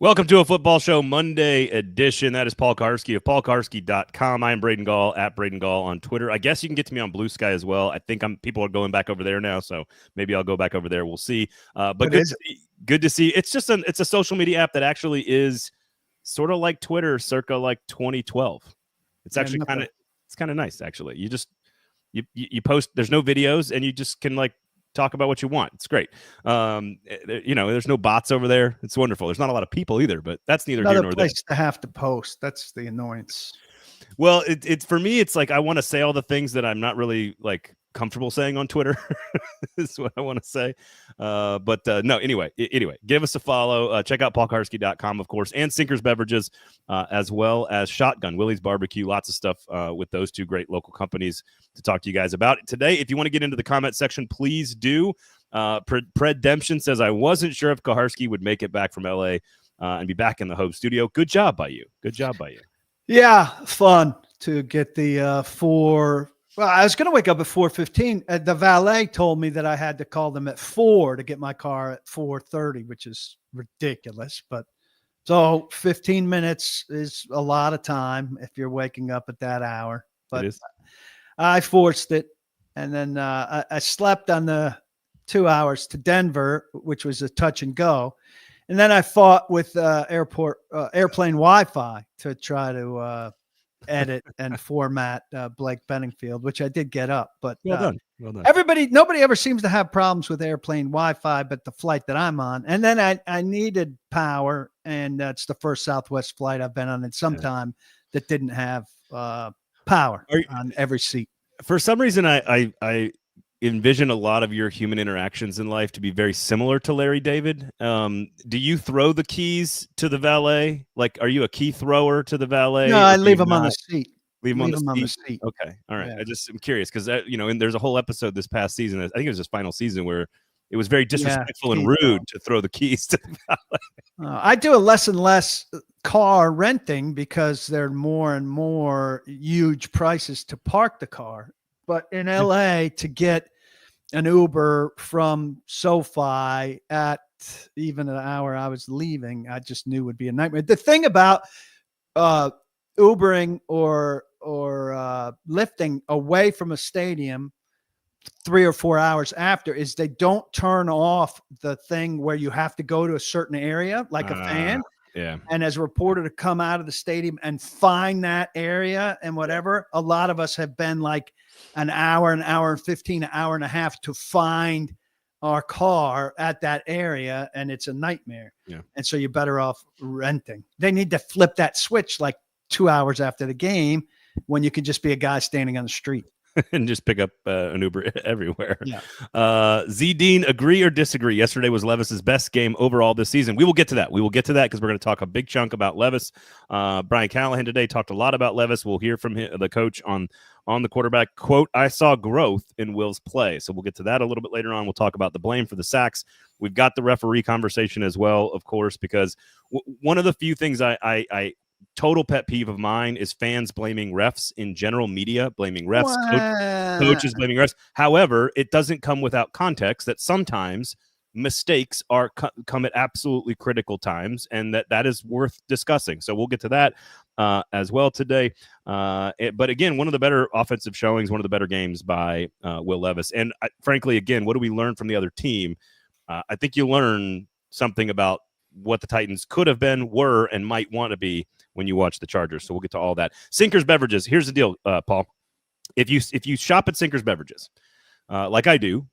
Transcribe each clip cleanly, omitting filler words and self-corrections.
Welcome to a Football Show Monday edition. That is Paul Kuharsky of paulkuharsky.com. I am Braden Gall at Braden Gall on Twitter. I guess you can get to me on Blue Sky as well. I think people are going back over there now, so maybe I'll go back over there. We'll see. But good to see. It's just it's a social media app that actually is sort of like Twitter, circa like 2012. It's actually kind of nice. Actually, you just you post. There's no videos, and you just can talk about what you want. It's great. There's no bots over there. It's wonderful. There's not a lot of people either, but that's neither here nor there. Another place to have to post. That's the annoyance. Well, it's for me, it's like I want to say all the things that I'm not really comfortable saying on Twitter. Is what I want to say. No, anyway, give us a follow. Check out paulkuharsky.com, of course, and Sinkers Beverages, as well as Shotgun, Willie's Barbecue. Lots of stuff with those two great local companies to talk to you guys about today. If you want to get into the comment section, please do. Predemption says, I wasn't sure if Kuharsky would make it back from LA and be back in the home studio. Good job by you. Yeah, fun to get the Well, I was going to wake up at 4:15. The valet told me that I had to call them at 4 to get my car at 4:30, which is ridiculous. But so 15 minutes is a lot of time if you're waking up at that hour. But I forced it, and then I slept on the 2 hours to Denver, which was a touch and go. And then I fought with airplane Wi-Fi to try to edit and format Blake Benningfield, which I did get up. But well done. Nobody ever seems to have problems with airplane Wi-Fi, but the flight that I'm on. And then I needed power, and that's the first Southwest flight I've been on in some time that didn't have power on every seat. For some reason, I envision a lot of your human interactions in life to be very similar to Larry David. Do you throw the keys to the valet? Are you a key thrower to the valet? No, I leave them on the seat. Leave them on the seat. Okay. All right. Yeah. I'm curious because, and there's a whole episode this past season. I think it was his final season where it was very disrespectful and rude to throw the keys to the valet. I do a less and less car renting because there are more and more huge prices to park the car. But in LA, to get an Uber from SoFi at even an hour I was leaving, I just knew would be a nightmare. The thing about Ubering or lifting away from a stadium 3 or 4 hours after is they don't turn off the thing where you have to go to a certain area, like a fan. Yeah. And as a reporter to come out of the stadium and find that area and whatever, a lot of us have been an hour and 15, an hour and a half to find our car at that area. And it's a nightmare. Yeah. And so you're better off renting. They need to flip that switch 2 hours after the game when you could just be a guy standing on the street. And just pick up an Uber everywhere. Yeah. Z Dean, agree or disagree? Yesterday was Levis's best game overall this season. We will get to that. Because we're going to talk a big chunk about Levis. Brian Callahan today talked a lot about Levis. We'll hear from the coach on the quarterback. Quote, I saw growth in Will's play. So we'll get to that a little bit later on. We'll talk about the blame for the sacks. We've got the referee conversation as well, of course, because one of the few things I total pet peeve of mine is fans blaming refs in general, media blaming refs, coaches blaming refs. However, it doesn't come without context that sometimes mistakes come at absolutely critical times, and that is worth discussing. So we'll get to that as well today. But again, one of the better offensive showings, one of the better games by Will Levis. And frankly, again, what do we learn from the other team? I think you learn something about what the Titans could have been, were, and might want to be when you watch the Chargers. So we'll get to all that. Sinkers Beverages. Here's the deal, Paul. If you shop at Sinkers Beverages, like I do,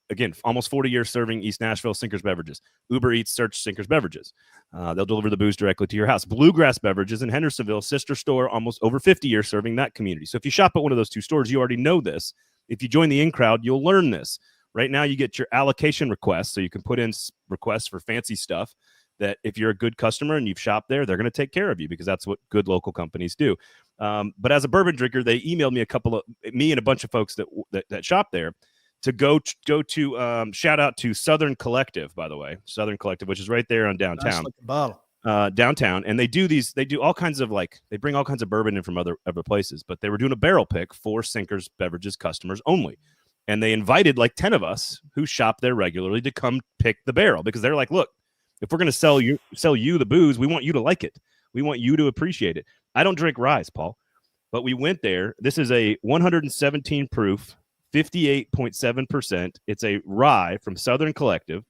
again, almost 40 years serving East Nashville, Sinkers Beverages. Uber Eats, search Sinkers Beverages. They'll deliver the booze directly to your house. Bluegrass Beverages in Hendersonville, sister store, almost over 50 years serving that community. So if you shop at one of those two stores, you already know this. If you join the in crowd, you'll learn this. Right now, you get your allocation requests, so you can put in requests for fancy stuff that if you're a good customer and you've shopped there, they're going to take care of you because that's what good local companies do. But as a bourbon drinker, they emailed me me and a bunch of folks that shop there to go to shout out to Southern Collective, by the way, Southern Collective, which is right there on downtown. Downtown, and they do all kinds of they bring all kinds of bourbon in from other places, but they were doing a barrel pick for Sinkers Beverages customers only. And they invited 10 of us who shop there regularly to come pick the barrel because they're like, look, If we're going to sell you the booze, we want you to like it. We want you to appreciate it. I don't drink rye, Paul, but we went there. This is a 117 proof, 58.7%. It's a rye from Southern Collective.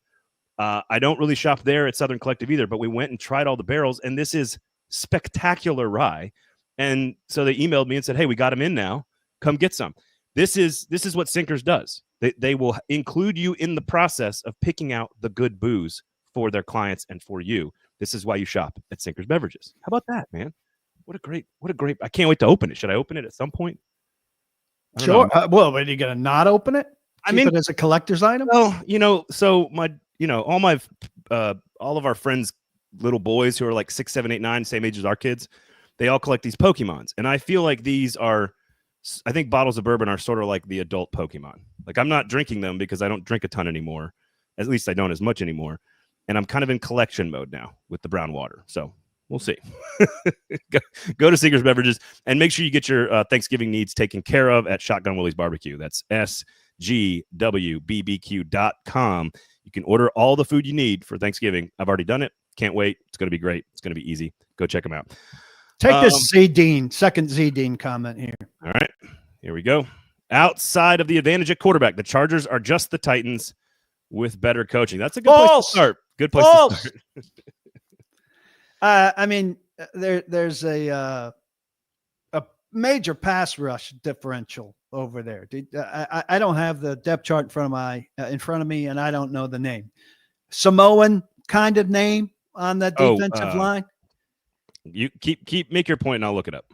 I don't really shop there at Southern Collective either, but we went and tried all the barrels, and this is spectacular rye. And so they emailed me and said, hey, we got them in now. Come get some. This is what Sinkers does. They will include you in the process of picking out the good booze for their clients and for you. This is why you shop at Sinkers Beverages. How about that, man? What a great, I can't wait to open it. Should I open it at some point? Sure. Well, are you going to not open it? Keep it as a collector's item? Well, so all of our friends, little boys who are like 6, 7, 8, 9, same age as our kids, they all collect these Pokemons. And I feel like I think bottles of bourbon are sort of like the adult Pokemon. Like, I'm not drinking them because I don't drink a ton anymore. At least I don't as much anymore. And I'm kind of in collection mode now with the brown water. So we'll see. Go to Sinkers Beverages and make sure you get your Thanksgiving needs taken care of at Shotgun Willie's Barbecue. That's SGWBBQ.com. You can order all the food you need for Thanksgiving. I've already done it. Can't wait. It's going to be great. It's going to be easy. Go check them out. Take this second Z Dean comment here. All right. Here we go. Outside of the advantage at quarterback, the Chargers are just the Titans with better coaching. That's a good place to start. Good place to start. I mean, there's a major pass rush differential over there. I don't have the depth chart in front of me, and I don't know the name. Samoan kind of name on the defensive line. You make your point, and I'll look it up.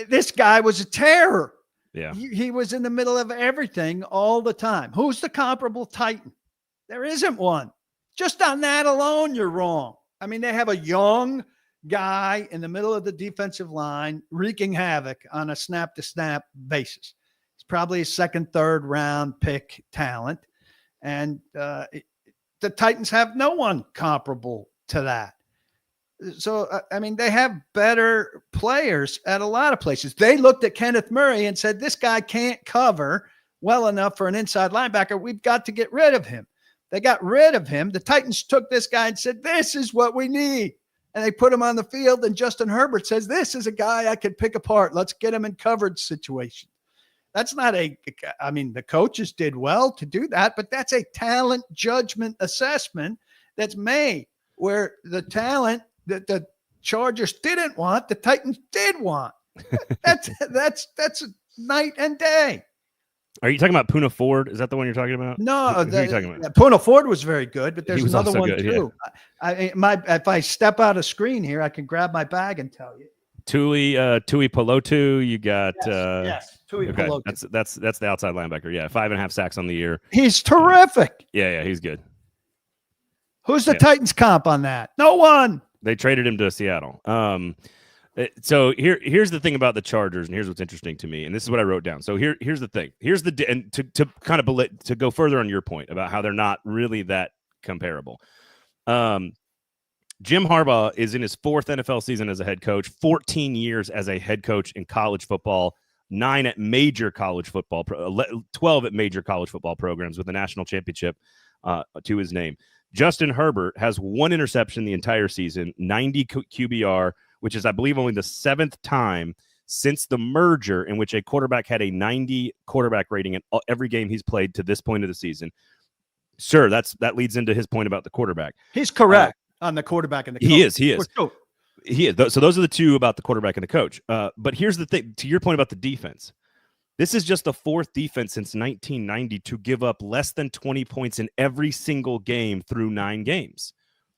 This guy was a terror. Yeah, he was in the middle of everything all the time. Who's the comparable Titan? There isn't one. Just on that alone, you're wrong. I mean, they have a young guy in the middle of the defensive line wreaking havoc on a snap-to-snap basis. It's probably a second, third round pick talent. And the Titans have no one comparable to that. So, I mean, they have better players at a lot of places. They looked at Kenneth Murray and said, this guy can't cover well enough for an inside linebacker. We've got to get rid of him. They got rid of him. The Titans took this guy and said, this is what we need. And they put him on the field, and Justin Herbert says, this is a guy I could pick apart. Let's get him in coverage situation. That's not the coaches did well to do that, but that's a talent judgment assessment that's made where the talent that the Chargers didn't want, the Titans did want. That's night and day. Are you talking about Puna Ford? Is that the one you're talking about? No, who are you talking about? Puna Ford was very good, but there's another one good, too. Yeah. If I step out of screen here, I can grab my bag and tell you. Tui Pelotu. You got yes. Tui Pelotu. That's the outside linebacker. Yeah, 5.5 sacks on the year. He's terrific. Yeah, he's good. Who's the Titans comp on that? No one. They traded him to Seattle. So here's the thing about the Chargers, and here's what's interesting to me, and this is what I wrote down. So here's the thing. And to kind of to go further on your point about how they're not really that comparable. Jim Harbaugh is in his 4th NFL season as a head coach, 14 years as a head coach in college football, 9 at major college football, 12 at major college football programs with a national championship to his name. Justin Herbert has 1 interception the entire season, 90 QBR, which is, I believe, only the 7th time since the merger in which a quarterback had a 90 quarterback rating in every game he's played to this point of the season. Sure, that leads into his point about the quarterback. He's correct on the quarterback and the coach. He is. He is. So those are the two about the quarterback and the coach. But here's the thing, to your point about the defense. This is just the 4th defense since 1990 to give up less than 20 points in every single game through 9 games.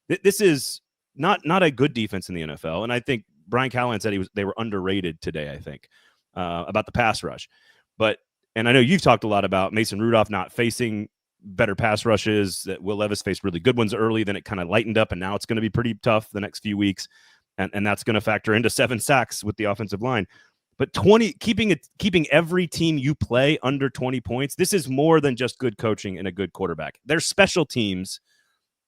This is not a good defense in the NFL. And I think Brian Callahan said they were underrated today, I think, about the pass rush. And I know you've talked a lot about Mason Rudolph not facing better pass rushes, that Will Levis faced really good ones early, then it kind of lightened up, and now it's going to be pretty tough the next few weeks. And that's going to factor into 7 sacks with the offensive line. But keeping every team you play under 20 points, this is more than just good coaching and a good quarterback. Their special teams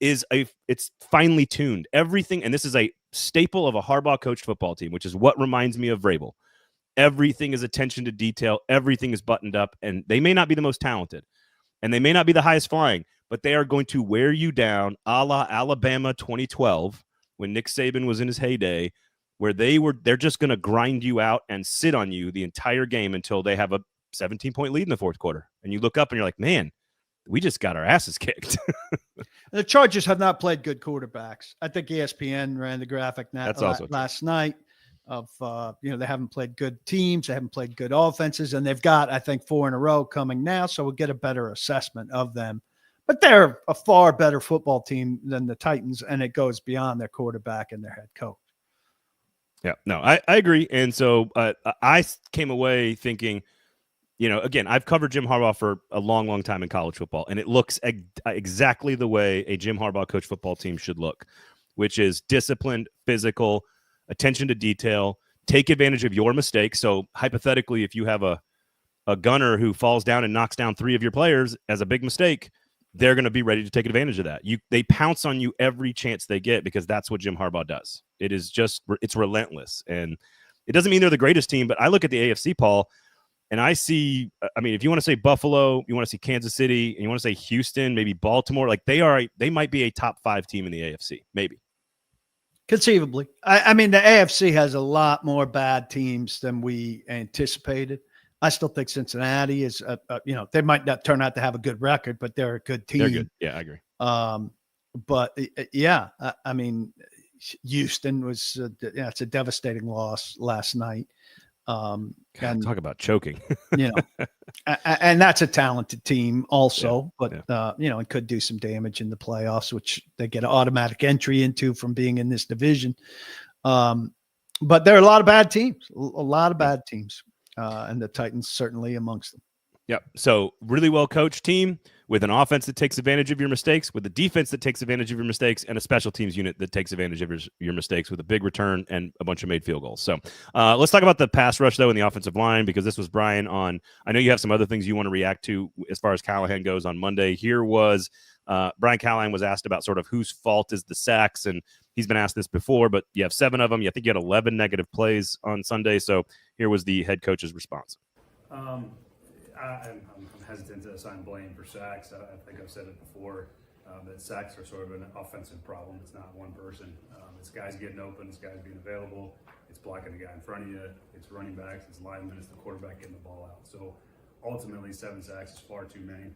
it's finely tuned. Everything, and this is a staple of a Harbaugh coached football team, which is what reminds me of Vrabel. Everything is attention to detail. Everything is buttoned up, and they may not be the most talented, and they may not be the highest flying, but they are going to wear you down, a la Alabama 2012, when Nick Saban was in his heyday, where they're just going to grind you out and sit on you the entire game until they have a 17-point lead in the fourth quarter. And you look up and you're like, man, we just got our asses kicked. The Chargers have not played good quarterbacks. I think ESPN ran the graphic last night of, they haven't played good teams. They haven't played good offenses, and they've got, I think, 4 in a row coming now. So we'll get a better assessment of them. But they're a far better football team than the Titans, and it goes beyond their quarterback and their head coach. Yeah, no, I agree. And so I came away thinking, again, I've covered Jim Harbaugh for a long, long time in college football, and it looks exactly the way a Jim Harbaugh coach football team should look, which is disciplined, physical, attention to detail, take advantage of your mistakes. So hypothetically, if you have a gunner who falls down and knocks down 3 of your players as a big mistake, they're going to be ready to take advantage of that. They pounce on you every chance they get, because that's what Jim Harbaugh does. It's relentless. And it doesn't mean they're the greatest team, but I look at the AFC, Paul, and I see, if you want to say Buffalo, you want to see Kansas City, and you want to say Houston, maybe Baltimore, like they might be a top 5 team in the AFC, maybe. Conceivably. I mean, the AFC has a lot more bad teams than we anticipated. I still think Cincinnati is, they might not turn out to have a good record, but they're a good team. They're good. Yeah, I agree. But I mean, Houston was, it's a devastating loss last night. God, talk about choking. And that's a talented team also, but it could do some damage in the playoffs, which they get an automatic entry into from being in this division. But there are a lot of bad teams, and the Titans certainly amongst them. Yep. So really well coached team with an offense that takes advantage of your mistakes, with a defense that takes advantage of your mistakes, and a special teams unit that takes advantage of your mistakes with a big return and a bunch of made field goals. So let's talk about the pass rush, though, in the offensive line, because this was Brian on. I know you have some other things you want to react to as far as Callahan goes on Monday. Here was Brian Callahan was asked about sort of whose fault is the sacks, and he's been asked this before, but you have 7 of them. I think you had 11 negative plays on Sunday. So here was the head coach's response. I'm hesitant to assign blame for sacks. I think I've said it before, that sacks are sort of an offensive problem. It's not one person. It's guys getting open, it's guys being available, it's blocking the guy in front of you, it's running backs, it's linemen, it's the quarterback getting the ball out. So ultimately, 7 sacks is far too many.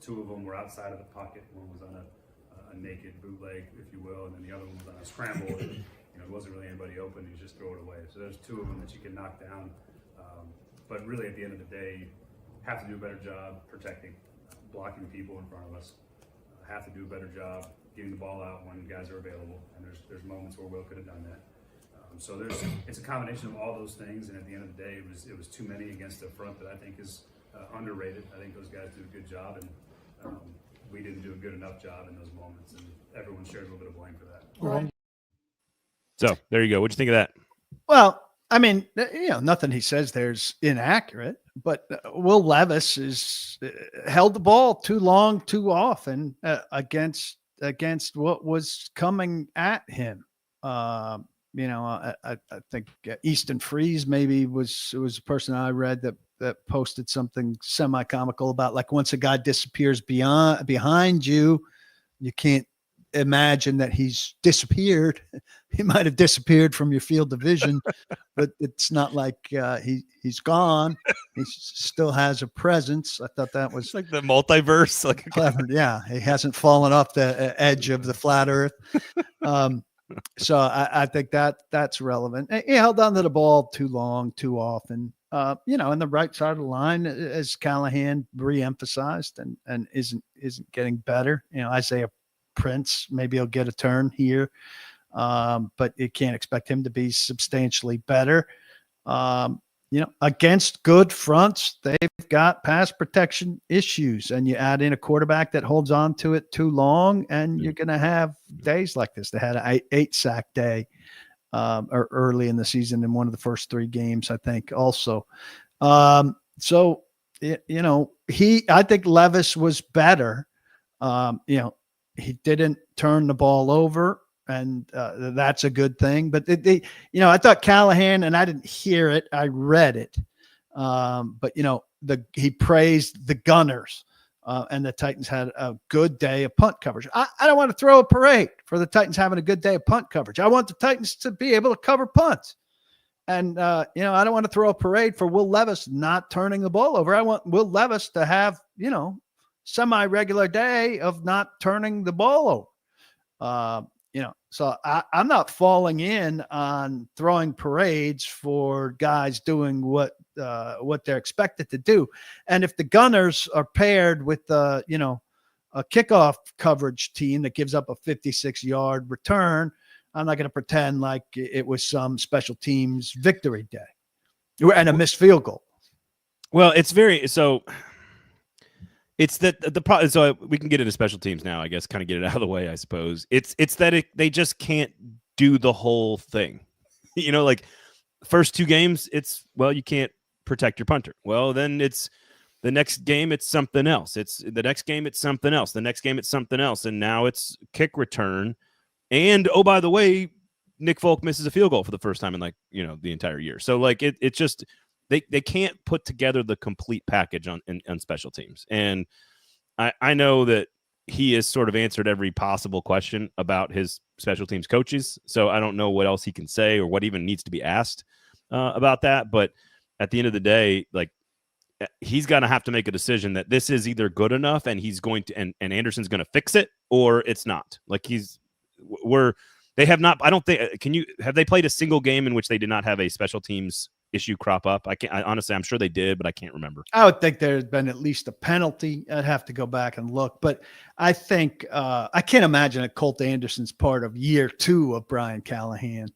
2 of them were outside of the pocket. One was on a naked bootleg, if you will, and then the other one was on a scramble. It wasn't really anybody open. You just throw it away. So there's 2 of them that you can knock down. But really, at the end of the day, have to do a better job protecting, blocking people in front of us. Have to do a better job getting the ball out when guys are available. And there's moments where Will could have done that. So it's a combination of all those things. And at the end of the day, it was too many against a front that I think is underrated. I think those guys did a good job, and we didn't do a good enough job in those moments. And everyone shared a little bit of blame for that. Right. So there you go. What'd you think of that? Well, I mean, nothing he says there's inaccurate, but Will Levis is held the ball too long, too often against what was coming at him. I think Easton Freeze maybe was a person I read that posted something semi-comical about, like, once a guy disappears behind you, you can't imagine that he's disappeared. He might have disappeared from your field of vision, but it's not like he's gone. He still has a presence. I thought that was like the multiverse, like clever. Yeah, he hasn't fallen off the edge of the flat Earth. So I think that's relevant. He held on to the ball too long, too often. On the right side of the line, as Callahan re-emphasized, and isn't getting better. Isaiah Prince, maybe he'll get a turn here, but you can't expect him to be substantially better. Against good fronts, they've got pass protection issues, and you add in a quarterback that holds on to it too long, and you're going to have days like this. They had an 8-sack day or early in the season in one of the first 3 games, I think, also. I think Levis was better. He didn't turn the ball over, and that's a good thing. But I thought Callahan, and I didn't hear it, I read it. But he praised the gunners and the Titans had a good day of punt coverage. I don't want to throw a parade for the Titans having a good day of punt coverage. I want the Titans to be able to cover punts. And, I don't want to throw a parade for Will Levis not turning the ball over. I want Will Levis to have, semi-regular day of not turning the ball over. So I'm not falling in on throwing parades for guys doing what they're expected to do. And if the Gunners are paired with, a kickoff coverage team that gives up a 56-yard return, I'm not going to pretend like it was some special teams victory day and a missed field goal. Well, it's that the problem. So we can get into special teams now, I guess, kind of get it out of the way, I suppose. It's that they just can't do the whole thing. Like first two games, you can't protect your punter. Well, then it's the next game, it's something else. It's the next game, it's something else. The next game, it's something else. And now it's kick return. And, oh, by the way, Nick Folk misses a field goal for the first time in the entire year. So it's just they can't put together the complete package on special teams. And I know that he has sort of answered every possible question about his special teams coaches. So I don't know what else he can say or what even needs to be asked about that. But at the end of the day, he's going to have to make a decision that this is either good enough and he's going to and Anderson's going to fix it, or it's not. They have not. I don't think. Have they played a single game in which they did not have a special teams issue crop up? Honestly, I'm sure they did, but I can't remember. I would think there had been at least a penalty. I'd have to go back and look, but I think I can't imagine that Colt Anderson's part of year 2 of Brian Callahan.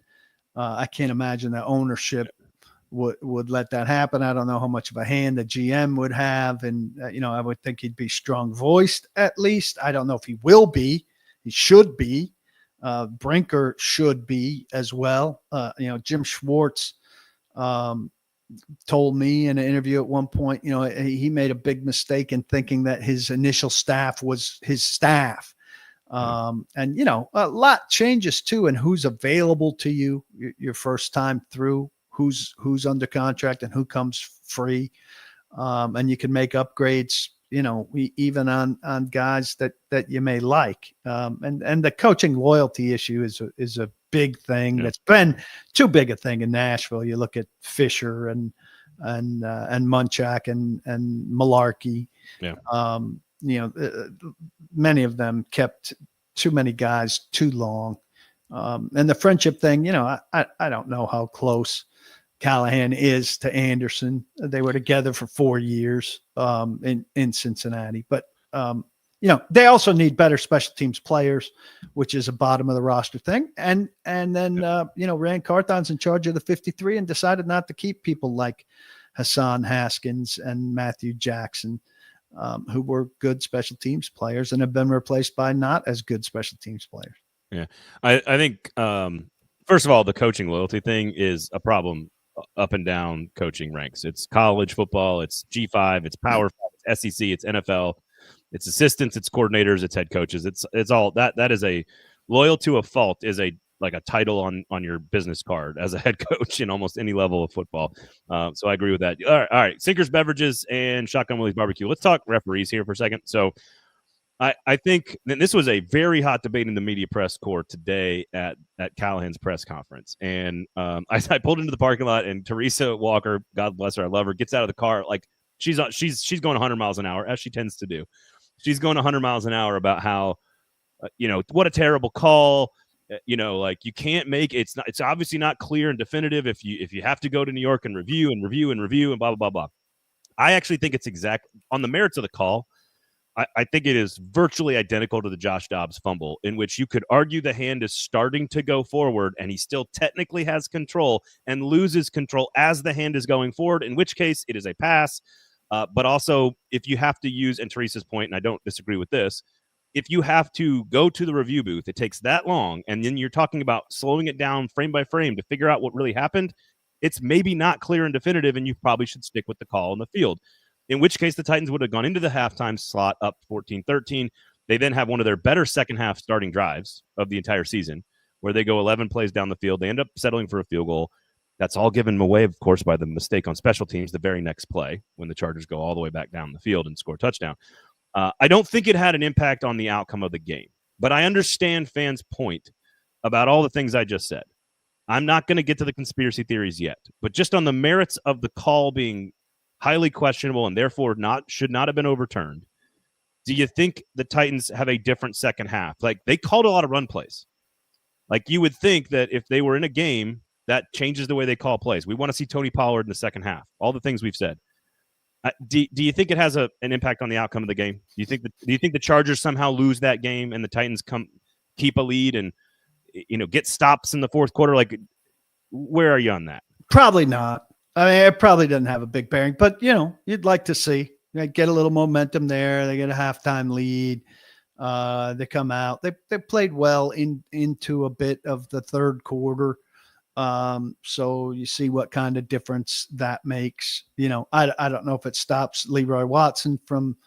I can't imagine that ownership would let that happen. I don't know how much of a hand the GM would have, and I would think he'd be strong voiced at least. I don't know if he will be. He should be. Brinker should be as well. Jim Schwartz told me in an interview at one point, he made a big mistake in thinking that his initial staff was his staff. And, a lot changes too, and who's available to you your first time through, who's under contract and who comes free. And you can make upgrades, even on guys that you may like. And the coaching loyalty issue is a big thing. That's been too big a thing in Nashville. You look at Fisher and Munchak and Malarkey. Many of them kept too many guys too long. And the friendship thing, I don't know how close Callahan is to Anderson. They were together for 4 years in Cincinnati, but they also need better special teams players, which is a bottom of the roster thing. And then Rand Carthon's in charge of the 53 and decided not to keep people like Hassan Haskins and Matthew Jackson, who were good special teams players and have been replaced by not as good special teams players. Yeah, I think first of all, the coaching loyalty thing is a problem up and down coaching ranks. It's college football, it's G5, it's Power 5, it's SEC, it's NFL, it's assistants, it's coordinators, it's head coaches. It's all that is a loyal to a fault is a title on your business card as a head coach in almost any level of football. So I agree with that. All right. Sinkers, beverages, and Shotgun Willie's barbecue. Let's talk referees here for a second. So I think this was a very hot debate in the media press corps today at Callahan's press conference. And I pulled into the parking lot, and Teresa Walker, God bless her, I love her, gets out of the car. Like she's going 100 miles an hour, as she tends to do. She's going 100 miles an hour about how, what a terrible call. You can't make it's obviously not clear and definitive if you have to go to New York and review and blah, blah, blah, blah. I actually think it's exact on the merits of the call. I think it is virtually identical to the Josh Dobbs fumble, in which you could argue the hand is starting to go forward and he still technically has control and loses control as the hand is going forward, in which case it is a pass. But also, if you have to use, and Teresa's point, and I don't disagree with this, if you have to go to the review booth, it takes that long, and then you're talking about slowing it down frame by frame to figure out what really happened, it's maybe not clear and definitive, and you probably should stick with the call on the field. In which case, the Titans would have gone into the halftime slot up 14-13. They then have one of their better second half starting drives of the entire season, where they go 11 plays down the field. They end up settling for a field goal. That's all given away, of course, by the mistake on special teams the very next play when the Chargers go all the way back down the field and score a touchdown. I don't think it had an impact on the outcome of the game, but I understand fans' point about all the things I just said. I'm not going to get to the conspiracy theories yet, but just on the merits of the call being highly questionable and therefore should not have been overturned, do you think the Titans have a different second half? Like, they called a lot of run plays. Like, you would think that if they were in a game, that changes the way they call plays. We want to see Tony Pollard in the second half. All the things we've said. Do you think it has an impact on the outcome of the game? Do you think the Chargers somehow lose that game and the Titans keep a lead and get stops in the fourth quarter? Like, where are you on that? Probably not. I mean, it probably doesn't have a big bearing, but you'd like to see. Get a little momentum there. They get a halftime lead. They come out. They played well into a bit of the third quarter. So you see what kind of difference that makes. I don't know if it stops Leroy Watson from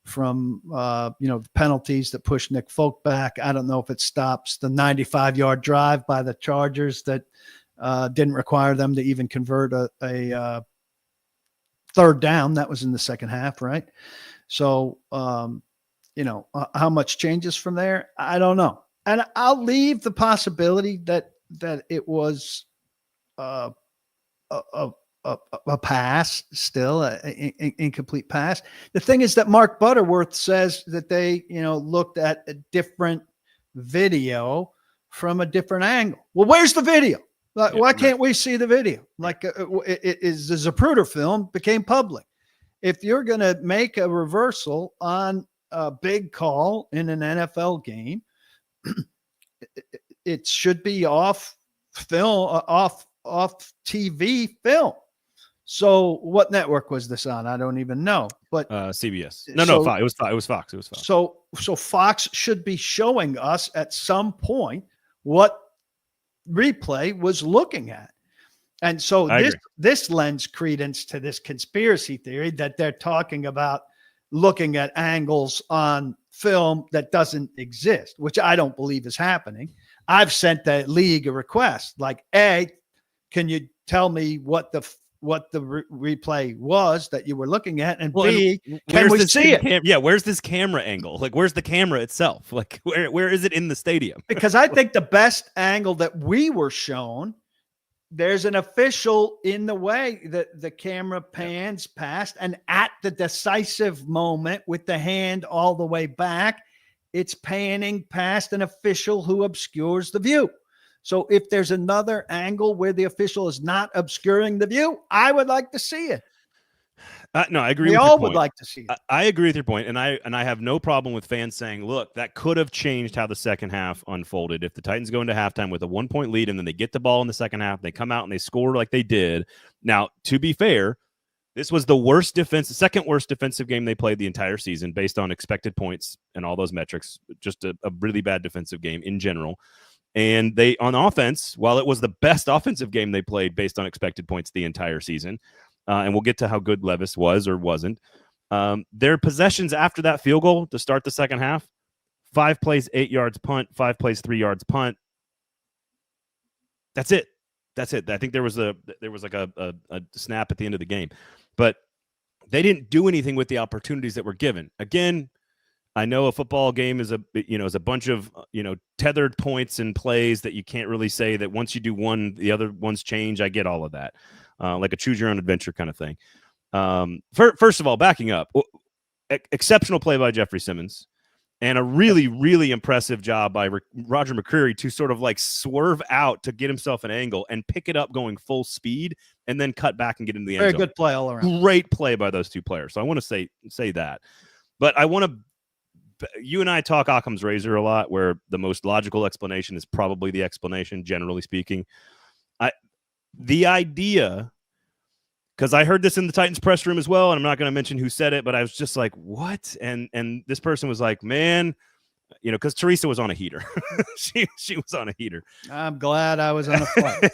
the penalties that push Nick Folk back. I don't know if it stops the 95-yard drive by the Chargers that didn't require them to even convert a third down. That was in the second half, right? So, how much changes from there? I don't know. And I'll leave the possibility that it was a pass, still an incomplete pass. The thing is that Mark Butterworth says that they, looked at a different video from a different angle. Well, where's the video? Why can't we see the video? Like it is the Zapruder film became public. If you're going to make a reversal on a big call in an NFL game, it should be off film, off TV film. So what network was this on? I don't even know. But CBS. No, Fox. It was Fox. So Fox should be showing us at some point what replay was looking at. And so this lends credence to this conspiracy theory that they're talking about looking at angles on film that doesn't exist, which I don't believe is happening. I've sent the league a request like, A, can you tell me what the replay was that you were looking at? And B, can we see it? Where's this camera angle? Like, where's the camera itself? Like, where is it in the stadium? Because I think the best angle that we were shown, there's an official in the way that the camera pans past, and at the decisive moment with the hand all the way back, it's panning past an official who obscures the view. So if there's another angle where the official is not obscuring the view, I would like to see it. No, I agree. We all would like to see it. I agree with your point, and I have no problem with fans saying, "Look, that could have changed how the second half unfolded. If the Titans go into halftime with a 1-point lead, and then they get the ball in the second half, they come out and they score like they did." Now, to be fair, this was the second worst defensive game they played the entire season, based on expected points and all those metrics. Just a really bad defensive game in general. And they, on offense, while it was the best offensive game they played based on expected points the entire season. And we'll get to how good Levis was or wasn't. Their possessions after that field goal to start the second half, 5 plays, 8 yards punt, 5 plays, 3 yards punt. That's it. I think there was like a snap at the end of the game, but they didn't do anything with the opportunities that were given. Again, I know a football game is a bunch of tethered points and plays that you can't really say that once you do one, the other ones change. I get all of that. Like a choose your own adventure kind of thing. First of all, backing up, exceptional play by Jeffrey Simmons, and a really, really impressive job by Roger McCreary to sort of like swerve out to get himself an angle and pick it up going full speed and then cut back and get into the end zone. Very good play all around. Great play by those two players. So I want to say that. But I want to you and I talk Occam's razor a lot, where the most logical explanation is probably the explanation, generally speaking. The idea, because I heard this in the Titans press room as well, and I'm not going to mention who said it, but I was just like, what? And this person was like, man, because Teresa was on a heater. she was on a heater. I'm glad I was on a flight.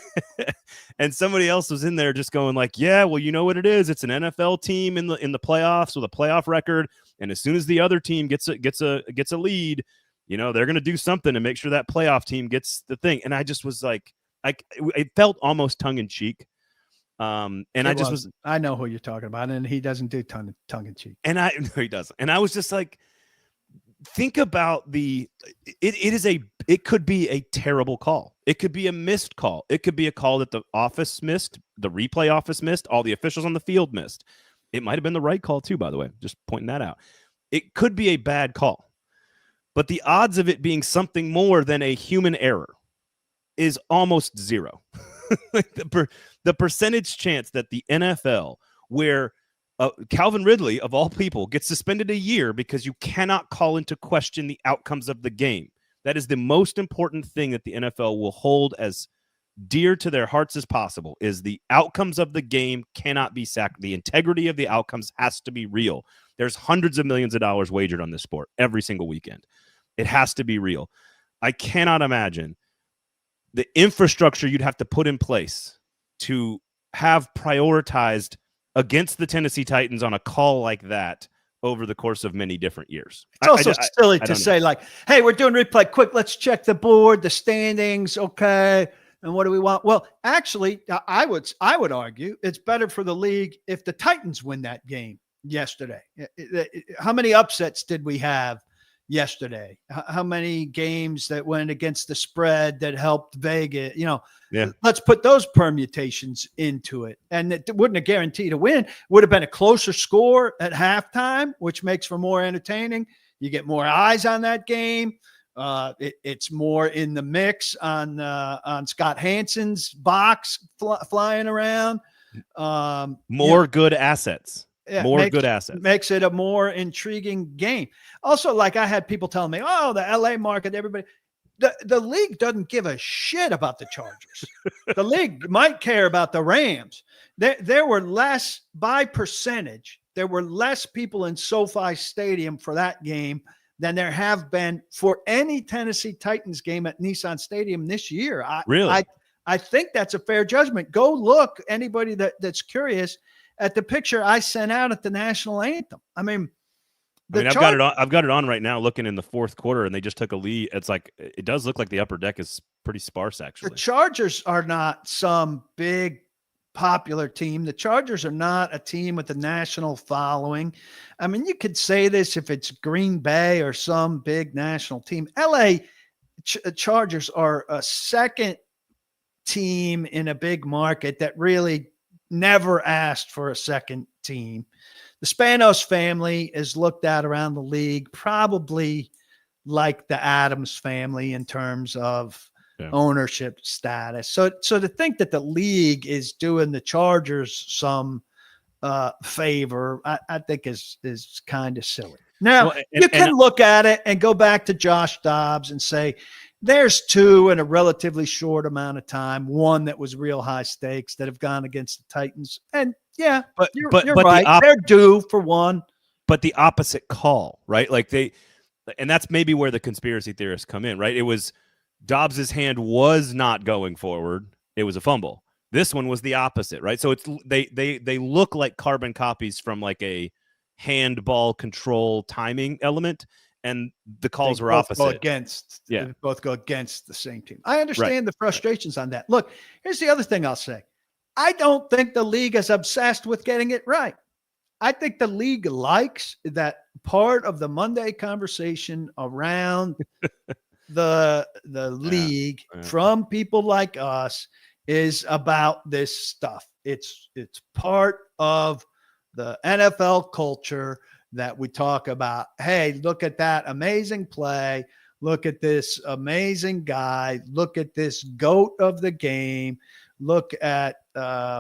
And somebody else was in there just going like, yeah, well, you know what it is? It's an NFL team in the playoffs with a playoff record. And as soon as the other team gets a lead, they're going to do something to make sure that playoff team gets the thing. And I just was like, it felt almost tongue in cheek. And I know who you're talking about, and he doesn't do tongue in cheek. And no, he doesn't. And I was just like, think about it could be a terrible call. It could be a missed call. It could be a call that the office missed, the replay office missed, all the officials on the field missed. It might have been the right call too, by the way, just pointing that out. It could be a bad call, but the odds of it being something more than a human error is almost zero. Like the percentage chance that the NFL, where Calvin Ridley, of all people, gets suspended a year because you cannot call into question the outcomes of the game. That is the most important thing that the NFL will hold as dear to their hearts as possible, is the outcomes of the game cannot be sacked. The integrity of the outcomes has to be real. There's hundreds of millions of dollars wagered on this sport every single weekend. It has to be real. I cannot imagine the infrastructure you'd have to put in place to have prioritized against the Tennessee Titans on a call like that over the course of many different years. It's also silly to say, like, hey, we're doing replay. Quick, let's check the board, the standings. Okay. And what do we want? Well, actually, I would argue it's better for the league if the Titans win that game yesterday. How many upsets did we have yesterday? How many games that went against the spread that helped Vegas? Let's put those permutations into it. And it wouldn't have guaranteed a win. It would have been a closer score at halftime, which makes for more entertaining. You get more eyes on that game. It's more in the mix on Scott Hansen's box flying around. Good assets. Yeah, good assets. Makes it a more intriguing game. Also, like, I had people telling me, oh, the LA market, everybody. The league doesn't give a shit about the Chargers. The league might care about the Rams. There were less, by percentage, there were less people in SoFi Stadium for that game than there have been for any Tennessee Titans game at Nissan Stadium this year. I think that's a fair judgment. Go look, anybody that's curious, at the picture I sent out at the national anthem. I've got it on right now, looking in the fourth quarter, and they just took a lead. It's like, it does look like the upper deck is pretty sparse, actually. The Chargers are not some big popular team. The Chargers are not a team with a national following. I mean, you could say this if it's Green Bay or some big national team. LA Chargers are a second team in a big market that really never asked for a second team. The Spanos family is looked at around the league probably like the Adams family in terms of ownership status. So to think that the league is doing the Chargers some favor, I think is kind of silly. Now, you can look at it and go back to Josh Dobbs and say, there's two in a relatively short amount of time, one that was real high stakes, that have gone against the Titans. And you're right. They're due for one. But the opposite call, right? And that's maybe where the conspiracy theorists come in, right? It was Dobbs's hand was not going forward. It was a fumble. This one was the opposite, right? So they look like carbon copies from like a handball control timing element. And the calls were opposite. They both go against the same team. I understand the frustrations on that. Look, here's the other thing I'll say. I don't think the league is obsessed with getting it right. I think the league likes that part of the Monday conversation around the league from people like us is about this stuff. It's part of the NFL culture that we talk about. Hey, look at that amazing play. Look at this amazing guy. Look at this GOAT of the game. Look at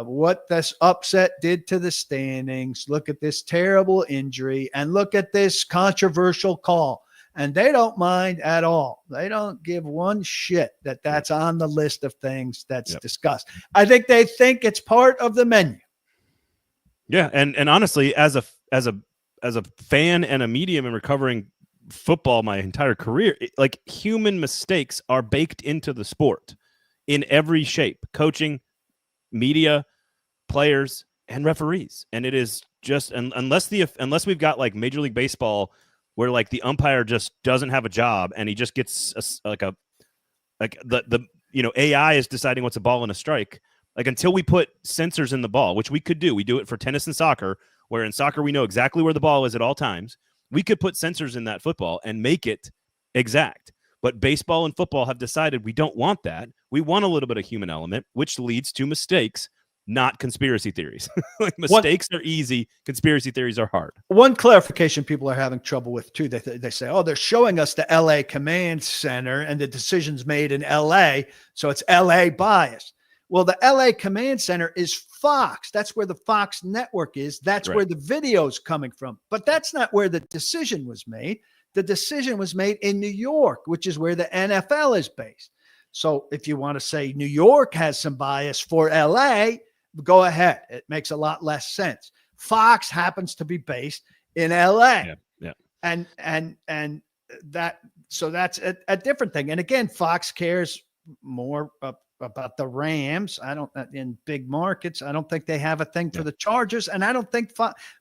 what this upset did to the standings. Look at this terrible injury, and look at this controversial call. And they don't mind at all. They don't give one shit that that's on the list of things that's discussed. I think they think it's part of the menu. Yeah, and honestly, as a fan and a medium in recovering football my entire career, like, human mistakes are baked into the sport in every shape: coaching, media, players, and referees. And it is just, unless we've got like Major League Baseball, where like the umpire just doesn't have a job and he just gets the AI is deciding what's a ball and a strike. Like until we put sensors in the ball, which we could do. We do it for tennis and soccer, where in soccer we know exactly where the ball is at all times. We could put sensors in that football and make it exact. But baseball and football have decided we don't want that. We want a little bit of human element, which leads to mistakes, not conspiracy theories. Like mistakes are easy. Conspiracy theories are hard. One clarification people are having trouble with too. They say, oh, they're showing us the LA command center and the decisions made in LA. So it's LA biased. Well, the LA command center is Fox. That's where the Fox network is. That's where the video's coming from. But that's not where the decision was made. The decision was made in New York, which is where the NFL is based. So if you want to say New York has some bias for LA, go ahead. It makes a lot less sense. Fox happens to be based in LA. Yeah. And that, so that's a different thing. And again, Fox cares more about the Rams. I don't, in big markets, I don't think they have a thing for the Chargers. And I don't think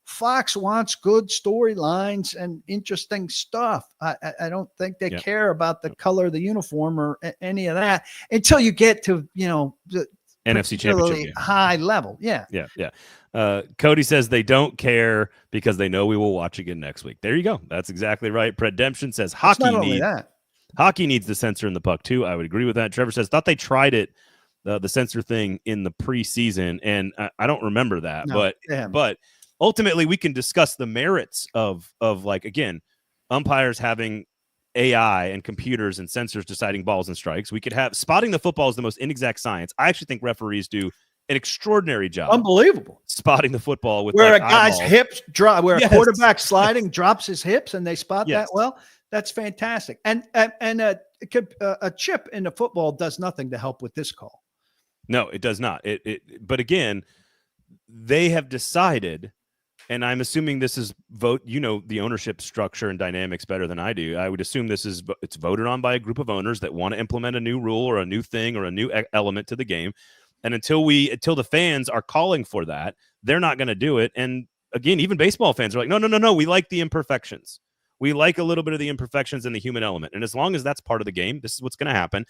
Fox wants good storylines and interesting stuff. I don't think they care about the color of the uniform or any of that until you get to, the NFC Championship game. High level. Yeah. Cody says they don't care because they know we will watch again next week. There you go. That's exactly right. Predemption says hockey needs the sensor in the puck too. I would agree with that. Trevor says thought they tried it, the sensor thing in the preseason, and I don't remember that. But ultimately we can discuss the merits of like, again, umpires having AI and computers and sensors deciding balls and strikes. We could have spotting the football is the most inexact science. I actually think referees do an extraordinary job. Unbelievable. Spotting the football with where like a guy's eyeballs. hips drop, where a quarterback sliding drops his hips and they spot that well. That's fantastic. And a chip in the football does nothing to help with this call. No, it does not. But again, they have decided, and I'm assuming this is the ownership structure and dynamics better than I do. I would assume it's voted on by a group of owners that want to implement a new rule or a new thing or a new element to the game. And until the fans are calling for that, they're not going to do it. And again, even baseball fans are like, no. We like the imperfections. We like a little bit of the imperfections and the human element. And as long as that's part of the game, this is what's going to happen.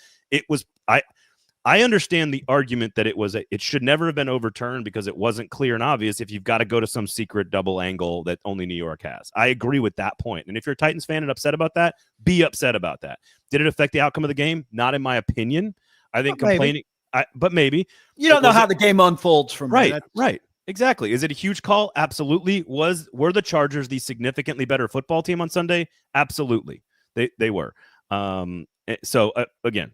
I understand the argument that it should never have been overturned because it wasn't clear and obvious if you've got to go to some secret double angle that only New York has. I agree with that point. And if you're a Titans fan and upset about that, be upset about that. Did it affect the outcome of the game? Not in my opinion. I think complaining, but maybe. You don't know how the game unfolds from there. Right. Exactly. Is it a huge call? Absolutely. Were the Chargers the significantly better football team on Sunday? Absolutely. They were. So again,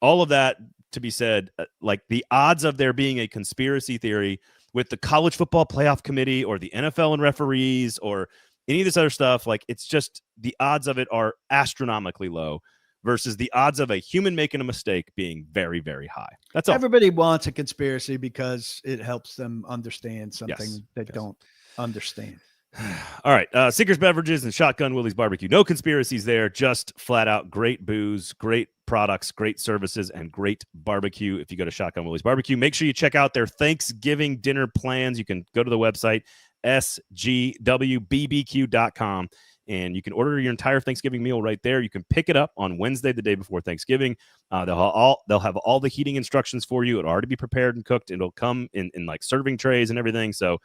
all of that to be said, like the odds of there being a conspiracy theory with the college football playoff committee or the NFL and referees or any of this other stuff, like it's just the odds of it are astronomically low versus the odds of a human making a mistake being very, very high. That's all. Everybody wants a conspiracy because it helps them understand something they don't understand. All right. Seekers Beverages and Shotgun Willie's Barbecue. No conspiracies there. Just flat out great booze, great products, great services, and great barbecue. If you go to Shotgun Willie's Barbecue, make sure you check out their Thanksgiving dinner plans. You can go to the website, sgwbbq.com. And you can order your entire Thanksgiving meal right there. You can pick it up on Wednesday, the day before Thanksgiving. They'll have all the heating instructions for you. It'll already be prepared and cooked. It'll come in like serving trays and everything. So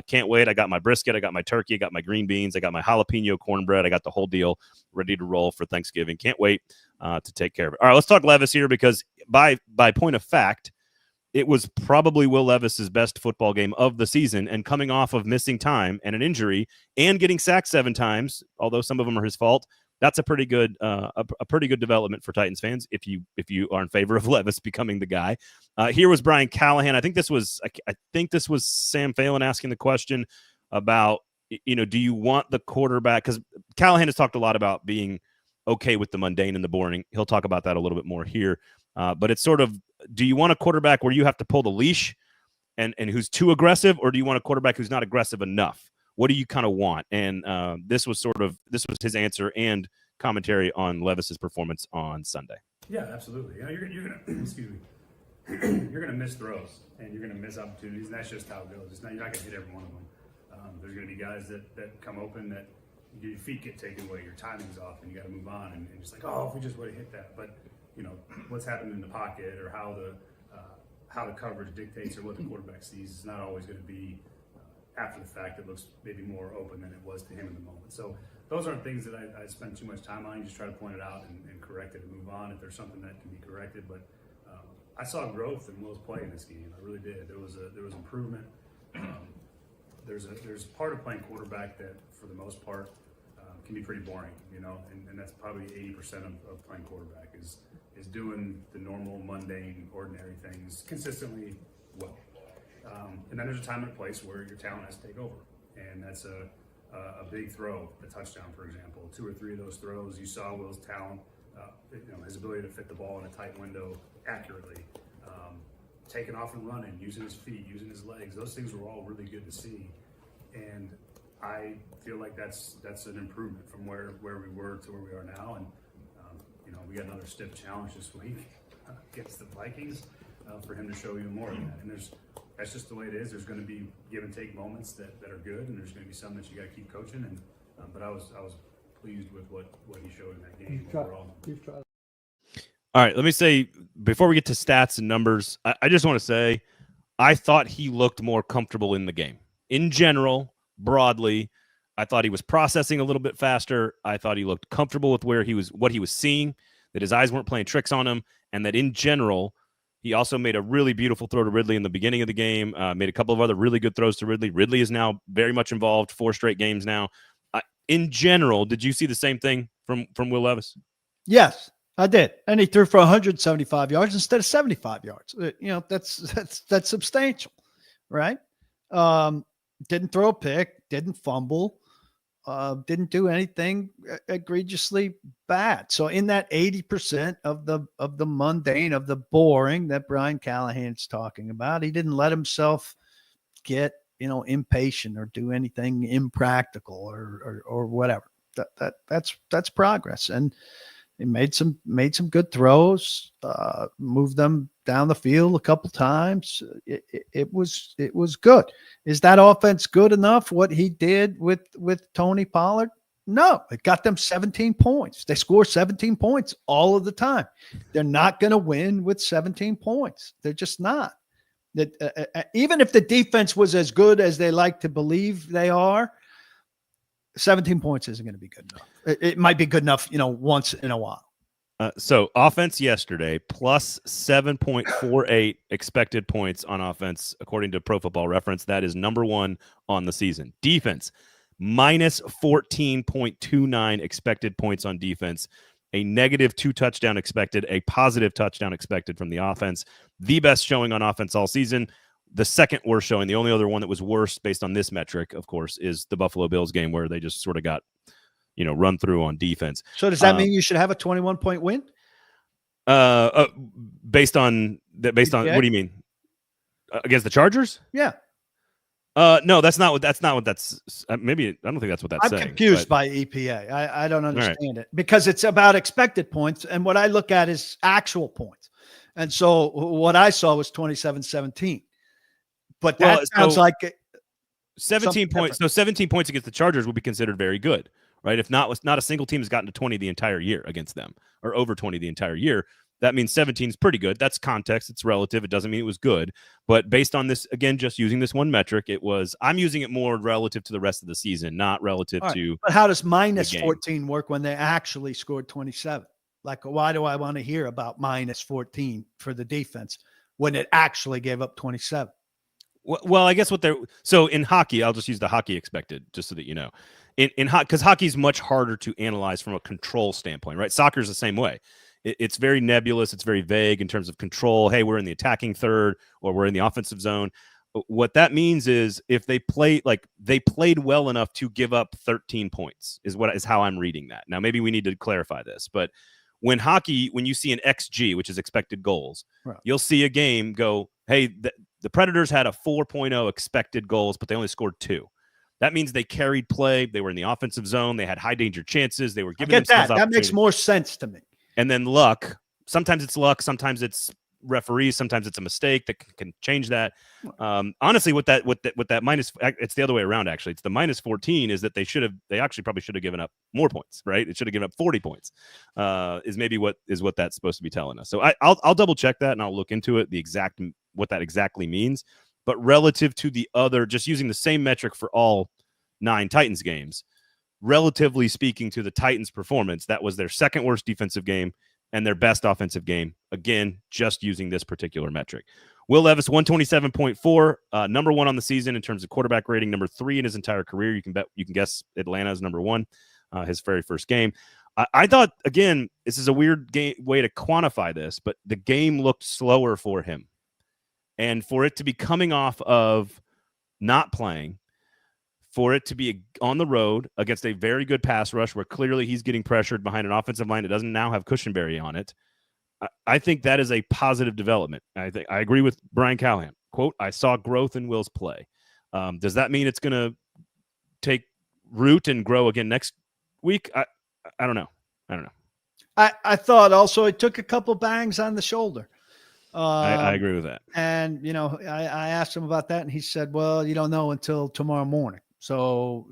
can't wait. I got my brisket. I got my turkey. I got my green beans. I got my jalapeno cornbread. I got the whole deal ready to roll for Thanksgiving. Can't wait to take care of it. All right, let's talk Levis here because by point of fact, it was probably Will Levis's best football game of the season, and coming off of missing time and an injury and getting sacked 7 times, although some of them are his fault, that's a pretty good development for Titans fans if you are in favor of Levis becoming the guy. Here was Brian Callahan. I think this was Sam Phelan asking the question about, do you want the quarterback? Because Callahan has talked a lot about being okay with the mundane and the boring. He'll talk about that a little bit more here. But it's sort of, do you want a quarterback where you have to pull the leash and who's too aggressive, or do you want a quarterback who's not aggressive enough? What do you kind of want? And this was his answer and commentary on Levis's performance on Sunday. Yeah, absolutely. You're gonna excuse me. You're gonna miss throws and you're gonna miss opportunities, and that's just how it goes. You're not gonna hit every one of them. There's gonna be guys that come open that your feet get taken away, your timing's off, and you got to move on. And it's like, oh, if we just would have hit that. But what's happened in the pocket, or how how the coverage dictates or what the quarterback sees is not always going to be after the fact. It looks maybe more open than it was to him in the moment. So those aren't things that I spend too much time on. You just try to point it out and correct it and move on if there's something that can be corrected. But I saw growth in Will's play in this game. I really did. There was improvement. There's part of playing quarterback that, for the most part, can be pretty boring, you know, and that's probably 80% of playing quarterback is doing the normal, mundane, ordinary things consistently well. And then there's a time and a place where your talent has to take over, and that's a big throw, a touchdown, for example. 2 or 3 of those throws, you saw Will's talent, his ability to fit the ball in a tight window accurately, taking off and running, using his feet, using his legs. Those things were all really good to see, and I feel like that's an improvement from where we were to where we are now. And we got another stiff challenge this week against the Vikings for him to show even more of that. And that's just the way it is. There's going to be give and take moments that are good, and there's going to be some that you got to keep coaching. And but I was pleased with what he showed in that game overall. All right, let me say, before we get to stats and numbers, I just want to say I thought he looked more comfortable in the game. In general, broadly, I thought he was processing a little bit faster. I thought he looked comfortable with what he was seeing, that his eyes weren't playing tricks on him, and that in general, he also made a really beautiful throw to Ridley in the beginning of the game, made a couple of other really good throws to Ridley. Ridley is now very much involved, 4 straight games now. In general, did you see the same thing from Will Levis? Yes, I did. And he threw for 175 yards instead of 75 yards. That's substantial, right? Didn't throw a pick, didn't fumble, didn't do anything egregiously bad. So in that 80% of the mundane, of the boring that Brian Callahan's talking about, he didn't let himself get impatient or do anything impractical or whatever. That's progress. And he made some good throws, moved them down the field a couple times. It was good. Is that offense good enough? What he did with Tony Pollard? No, it got them 17 points. They score 17 points all of the time. They're not going to win with 17 points. They're just not. That even if the defense was as good as they like to believe they are, 17 points isn't going to be good enough. It might be good enough, once in a while. So offense yesterday, plus 7.48 expected points on offense, according to Pro Football Reference. That is number 1 on the season. Defense, minus 14.29 expected points on defense. A negative 2 touchdown expected, a positive touchdown expected from the offense. The best showing on offense all season. The second worst showing, the only other one that was worse based on this metric, of course, is the Buffalo Bills game where they just sort of got, run through on defense. So does that mean you should have a 21-point win? Based on what do you mean? Against the Chargers? Yeah. No, that's not what that's maybe I don't think that's what that's saying. I'm confused by EPA. I don't understand it because it's about expected points, and what I look at is actual points. And so what I saw was 27-17. But that sounds like 17 points. So 17 points against the Chargers would be considered very good, right? If not a single team has gotten to 20 the entire year against them, or over 20 the entire year. That means 17 is pretty good. That's context. It's relative. It doesn't mean it was good. But based on this, again, just using this one metric, I'm using it more relative to the rest of the season, not relative to. But how does minus 14 work when they actually scored 27? Like, why do I want to hear about minus 14 for the defense when it actually gave up 27? Well, I guess so in hockey, I'll just use the hockey expected, just so that you know. Because hockey is much harder to analyze from a control standpoint, right? Soccer is the same way. It's very nebulous. It's very vague in terms of control. Hey, we're in the attacking third or we're in the offensive zone. What that means is if they played well enough to give up 13 points is how I'm reading that. Now, maybe we need to clarify this, but when you see an XG, which is expected goals, right, you'll see a game go, hey, the Predators had a 4.0 expected goals, but they only scored 2. That means they carried play. They were in the offensive zone. They had high danger chances. They were giving themselves opportunities. That makes more sense to me. And then luck. Sometimes it's luck. Sometimes it's referees. Sometimes it's a mistake that can change that. Honestly, with that minus, it's the other way around. Actually, it's the minus 14 is that they actually probably should have given up more points, right? It should have given up 40 points. Is maybe what that's supposed to be telling us. So I'll double check that and I'll look into it. What that exactly means. But relative to the other, just using the same metric for all 9 Titans games, relatively speaking to the Titans' performance, that was their second worst defensive game and their best offensive game. Again, just using this particular metric. Will Levis, 127.4, number 1 on the season in terms of quarterback rating, number 3 in his entire career. You can guess Atlanta is number 1, his very first game. I thought, again, this is a weird way to quantify this, but the game looked slower for him. And for it to be coming off of not playing, for it to be on the road against a very good pass rush where clearly he's getting pressured behind an offensive line that doesn't now have Cushenberry on it, I think that is a positive development. I agree with Brian Callahan. Quote, I saw growth in Will's play. Does that mean it's going to take root and grow again next week? I don't know. I thought also it took a couple bangs on the shoulder. I agree with that. And, I asked him about that and he said, well, you don't know until tomorrow morning. So,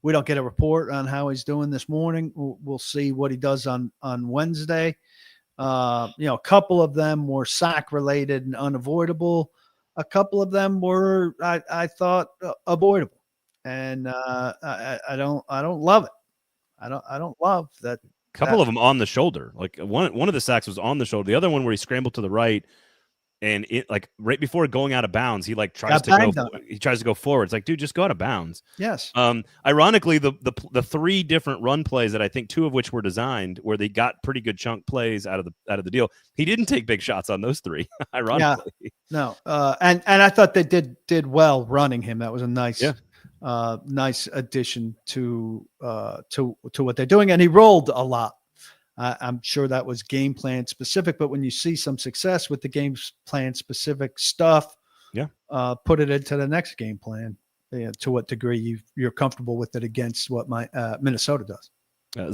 we don't get a report on how he's doing this morning. We'll see what he does on Wednesday. A couple of them were sack related and unavoidable. A couple of them were, I thought, avoidable. And I don't love it. I don't love that. A couple of them on the shoulder. Like one of the sacks was on the shoulder. The other one where he scrambled to the right, and it like right before going out of bounds, he like tries to go forward. It's like, dude, just go out of bounds. Yes. Ironically, the 3 different run plays that I think 2 of which were designed where they got pretty good chunk plays out of the deal. He didn't take big shots on those 3. Ironically, no. And I thought they did well running him. That was a nice. Yeah. Nice addition to what they're doing. And he rolled a lot. I'm sure that was game plan specific, but when you see some success with the game plan specific stuff, put it into the next game plan. To what degree you're comfortable with it against what Minnesota does.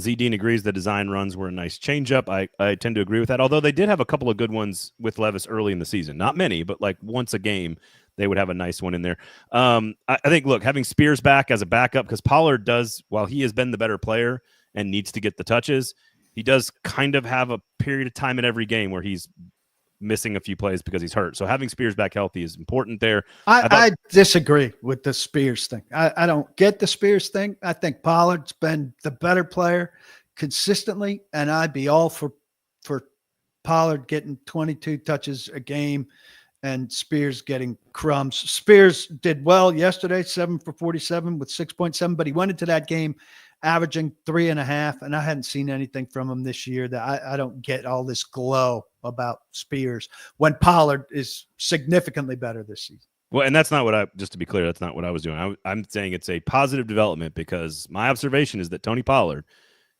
Z Dean agrees the design runs were a nice changeup. I tend to agree with that, although they did have a couple of good ones with Levis early in the season. Not many, but like once a game, they would have a nice one in there. I think, look, having Spears back as a backup, because Pollard does, while he has been the better player and needs to get the touches, he does kind of have a period of time in every game where he's missing a few plays because he's hurt. So having Spears back healthy is important there. I disagree with the Spears thing. I don't get the Spears thing. I think Pollard's been the better player consistently, and I'd be all for Pollard getting 22 touches a game and Spears getting crumbs. Spears did well yesterday, 7 for 47 with 6.7, but he went into that game averaging 3.5, and I hadn't seen anything from him this year that I don't get all this glow about Spears when Pollard is significantly better this season. Well, and that's not just to be clear, that's not what I was doing. I'm saying it's a positive development because my observation is that Tony Pollard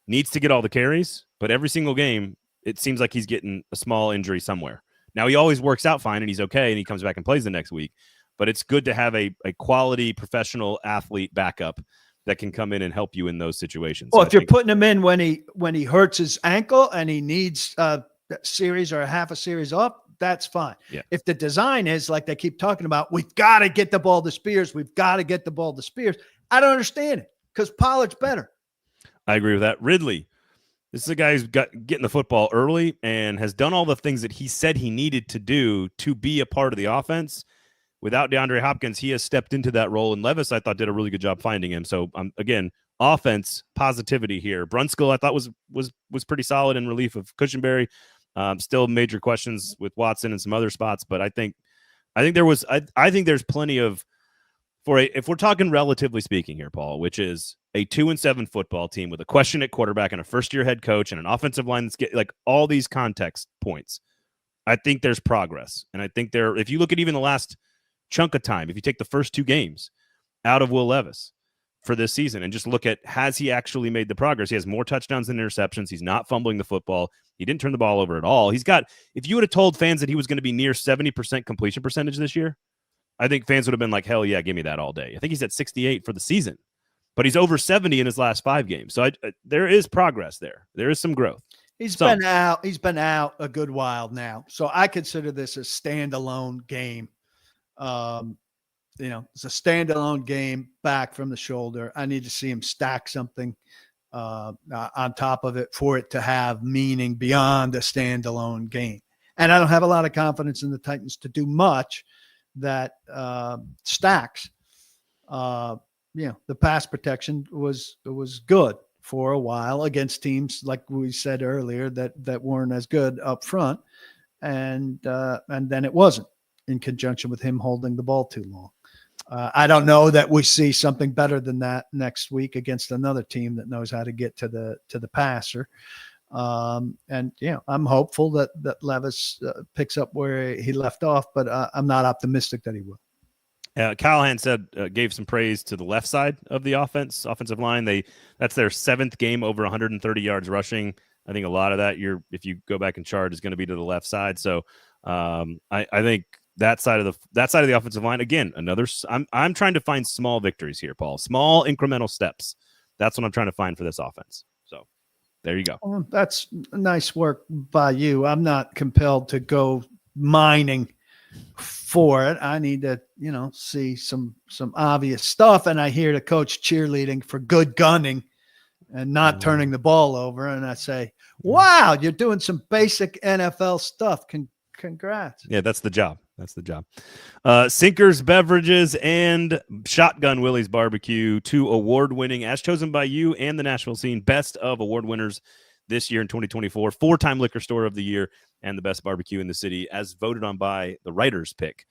needs to get all the carries, but every single game, it seems like he's getting a small injury somewhere. Now, he always works out fine and he's okay and he comes back and plays the next week, but it's good to have a quality professional athlete backup that can come in and help you in those situations. Well, if you're putting him in when he hurts his ankle and he needs a series or a half a series off, that's fine. Yeah. If the design is like they keep talking about, we've got to get the ball to Spears. I don't understand it because Pollard's better. I agree with that. Ridley, this is a guy who's getting the football early and has done all the things that he said he needed to do to be a part of the offense. Without DeAndre Hopkins, he has stepped into that role, and Levis, I thought, did a really good job finding him. So, again, offense positivity here. Brunskill, I thought, was pretty solid in relief of Cushenberry. Still major questions with Watson and some other spots, but I think there's plenty of if we're talking relatively speaking here, Paul, which is a 2-7 football team with a question at quarterback and a first-year head coach and an offensive line that's like all these context points. I think there's progress, and I think if you look at even the last chunk of time, if you take the first 2 games out of Will Levis for this season and just look at, has he actually made the progress? He has more touchdowns than interceptions. He's not fumbling the football. He didn't turn the ball over at all. If you would have told fans that he was going to be near 70% completion percentage this year, I think fans would have been like, hell yeah, give me that all day. I think he's at 68 for the season, but he's over 70 in his last 5 games. So there is progress there. There is some growth. He's been out. He's been out a good while now. So I consider this a standalone game. It's a standalone game back from the shoulder. I need to see him stack something on top of it for it to have meaning beyond a standalone game. And I don't have a lot of confidence in the Titans to do much that stacks. The pass protection was good for a while against teams, like we said earlier, that weren't as good up front. And then it wasn't, in conjunction with him holding the ball too long. I don't know that we see something better than that next week against another team that knows how to get to the passer. I'm hopeful that Levis picks up where he left off, but I'm not optimistic that he will. Callahan said gave some praise to the left side of the offensive line. That's their 7th game over 130 yards rushing. I think a lot of that, if you go back and chart, is going to be to the left side. So I think that side of the offensive line, again, I'm trying to find small victories here, Paul. Small incremental steps. That's what I'm trying to find for this offense. So there you go. Well, that's nice work by you. I'm not compelled to go mining for it. I need to, see some obvious stuff. And I hear the coach cheerleading for good gunning and not turning the ball over. And I say, wow, you're doing some basic NFL stuff. Congrats. Yeah, that's the job. Sinkers Beverages and Shotgun Willie's Barbecue, 2 award-winning, as chosen by you and the Nashville Scene, best of award winners this year in 2024, 4-time liquor store of the year and the best barbecue in the city, as voted on by the writer's pick.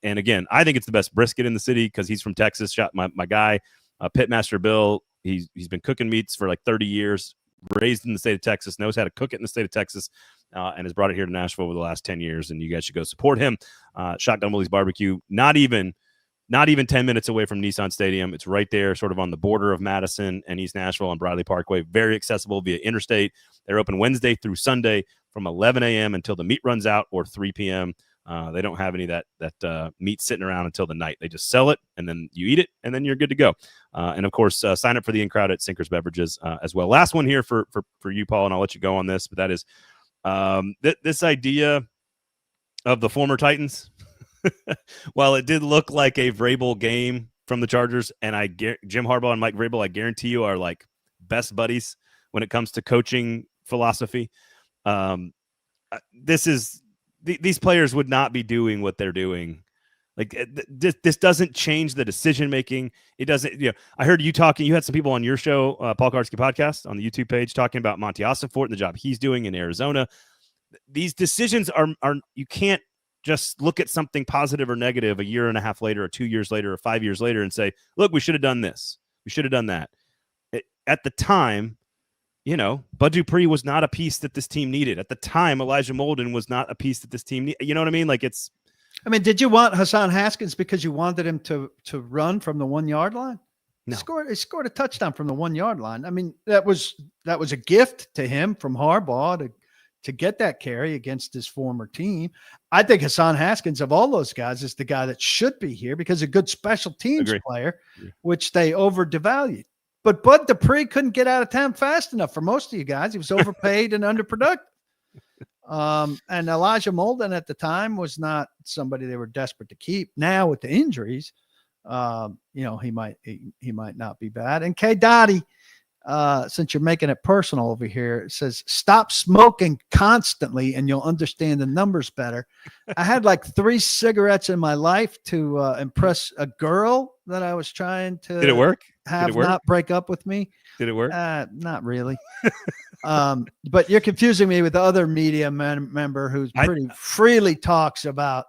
And again, I think it's the best brisket in the city because he's from Texas. My guy, Pitmaster Bill, he's been cooking meats for like 30 years, raised in the state of Texas, knows how to cook it in the state of Texas, and has brought it here to Nashville over the last 10 years. And you guys should go support him. Shotgun Willie's Barbecue, not even 10 minutes away from Nissan Stadium. It's right there, sort of on the border of Madison and East Nashville on Bradley Parkway. Very accessible via interstate. They're open Wednesday through Sunday from 11 a.m. until the meat runs out, or 3 p.m. They don't have any of that meat sitting around until the night. They just sell it, and then you eat it, and then you're good to go. And of course, sign up for the in-crowd at Sinkers Beverages as well. Last one here for you, Paul, and I'll let you go on this, but that is this idea of the former Titans. While it did look like a Vrabel game from the Chargers, and Jim Harbaugh and Mike Vrabel, I guarantee you, are like best buddies when it comes to coaching philosophy. These players would not be doing what they're doing. Like this doesn't change the decision making. It doesn't. I heard you talking. You had some people on your show, Paul Kuharsky podcast, on the YouTube page, talking about Monty Ossenfort and the job he's doing in Arizona. These decisions are you can't just look at something positive or negative a year and a half later, or 2 years later, or 5 years later, and say, look, we should have done this. We should have done that. At the time, Bud Dupree was not a piece that this team needed. At the time, Elijah Molden was not a piece that this team needed. You know what I mean? Like did you want Hassan Haskins because you wanted him to run from the 1 yard line? No. He scored a touchdown from the 1 yard line. I mean, that was a gift to him from Harbaugh to get that carry against his former team. I think Hassan Haskins, of all those guys, is the guy that should be here because a good special teams player, which they overvalued. But Bud Dupree couldn't get out of town fast enough for most of you guys. He was overpaid and underproductive. And Elijah Molden at the time was not somebody they were desperate to keep. Now with the injuries, he might not be bad. And K. Dottie, since you're making it personal over here, it says, stop smoking constantly and you'll understand the numbers better. I had like 3 cigarettes in my life to impress a girl that I was trying to. Did it work? Not break up with me. Did it work? Not really. But you're confusing me with the other media member who's pretty freely talks about,